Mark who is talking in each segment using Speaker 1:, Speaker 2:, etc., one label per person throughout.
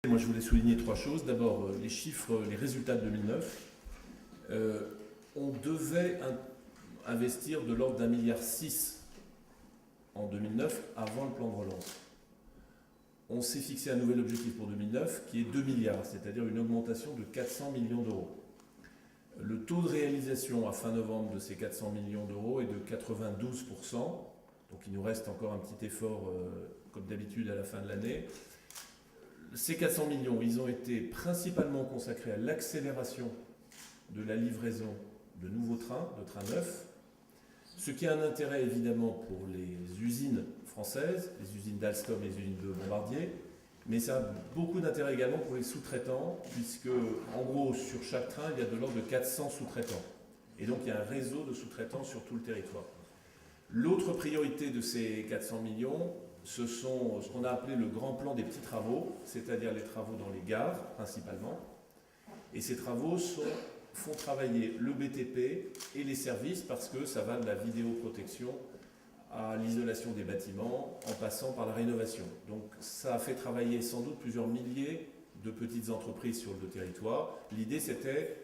Speaker 1: Moi, je voulais souligner trois choses. D'abord, les chiffres, les résultats de 2009. On devait investir de l'ordre d'1,6 milliard en 2009, avant le plan de relance. On s'est fixé un nouvel objectif pour 2009, qui est 2 milliards, c'est-à-dire une augmentation de 400 millions d'euros. Le taux de réalisation à fin novembre de ces 400 millions d'euros est de 92%, donc il nous reste encore un petit effort, comme d'habitude, à la fin de l'année. Ces 400 millions, ils ont été principalement consacrés à l'accélération de la livraison de nouveaux trains, de trains neufs, ce qui a un intérêt évidemment pour les usines françaises, les usines d'Alstom et les usines de Bombardier, mais ça a beaucoup d'intérêt également pour les sous-traitants, puisque en gros sur chaque train il y a de l'ordre de 400 sous-traitants. Et donc il y a un réseau de sous-traitants sur tout le territoire. L'autre priorité de ces 400 millions, ce sont ce qu'on a appelé le grand plan des petits travaux, c'est-à-dire les travaux dans les gares principalement. Et ces travaux font travailler le BTP et les services parce que ça va de la vidéoprotection à l'isolation des bâtiments en passant par la rénovation. Donc ça a fait travailler sans doute plusieurs milliers de petites entreprises sur le territoire. L'idée c'était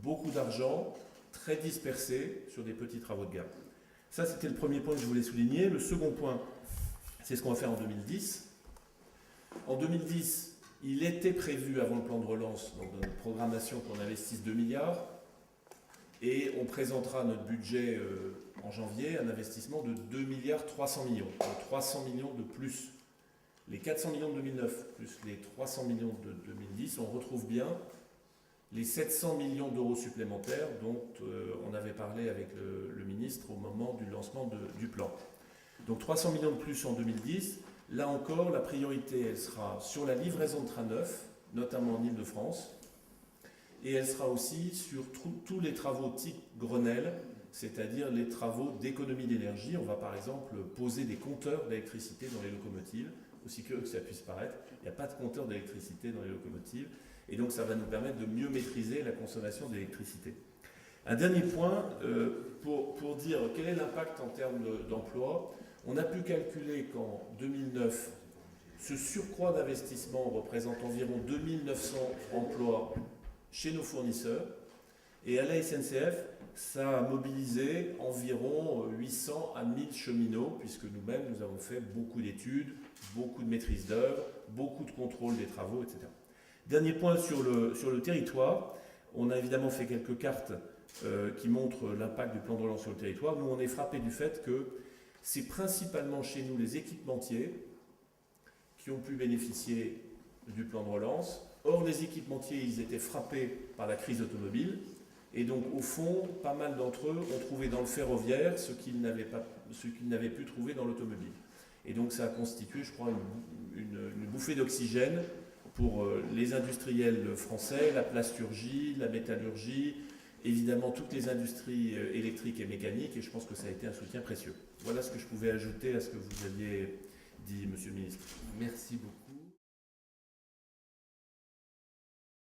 Speaker 1: beaucoup d'argent très dispersé sur des petits travaux de gare. Ça c'était le premier point que je voulais souligner. Le second point, c'est ce qu'on va faire en 2010. En 2010, il était prévu avant le plan de relance, donc dans notre programmation, qu'on investisse 2 milliards. Et on présentera notre budget en janvier, un investissement de 2 milliards 300 millions. Donc 300 millions de plus. Les 400 millions de 2009 plus les 300 millions de 2010, on retrouve bien les 700 millions d'euros supplémentaires dont on avait parlé avec le ministre au moment du lancement du plan. Donc 300 millions de plus en 2010. Là encore, la priorité, elle sera sur la livraison de trains neufs, notamment en Île-de-France, et elle sera aussi sur tous les travaux type Grenelle, c'est-à-dire les travaux d'économie d'énergie. On va par exemple poser des compteurs d'électricité dans les locomotives, aussi curieux que ça puisse paraître. Il n'y a pas de compteur d'électricité dans les locomotives, et donc ça va nous permettre de mieux maîtriser la consommation d'électricité. Un dernier point, pour dire quel est l'impact en termes d'emploi. On a pu calculer qu'en 2009, ce surcroît d'investissement représente environ 2900 emplois chez nos fournisseurs. Et à la SNCF, ça a mobilisé environ 800 à 1000 cheminots, puisque nous-mêmes, nous avons fait beaucoup d'études, beaucoup de maîtrise d'œuvre, beaucoup de contrôle des travaux, etc. Dernier point sur le territoire. On a évidemment fait quelques cartes qui montrent l'impact du plan de relance sur le territoire. Nous, on est frappé du fait que c'est principalement chez nous les équipementiers qui ont pu bénéficier du plan de relance. Or, les équipementiers, ils étaient frappés par la crise automobile. Et donc, au fond, pas mal d'entre eux ont trouvé dans le ferroviaire ce qu'ils n'avaient pu trouver dans l'automobile. Et donc, ça a constitué, je crois, une bouffée d'oxygène pour les industriels français, la plasturgie, la métallurgie, évidemment toutes les industries électriques et mécaniques, et je pense que ça a été un soutien précieux. Voilà ce que je pouvais ajouter à ce que vous aviez dit, Monsieur le Ministre.
Speaker 2: Merci beaucoup.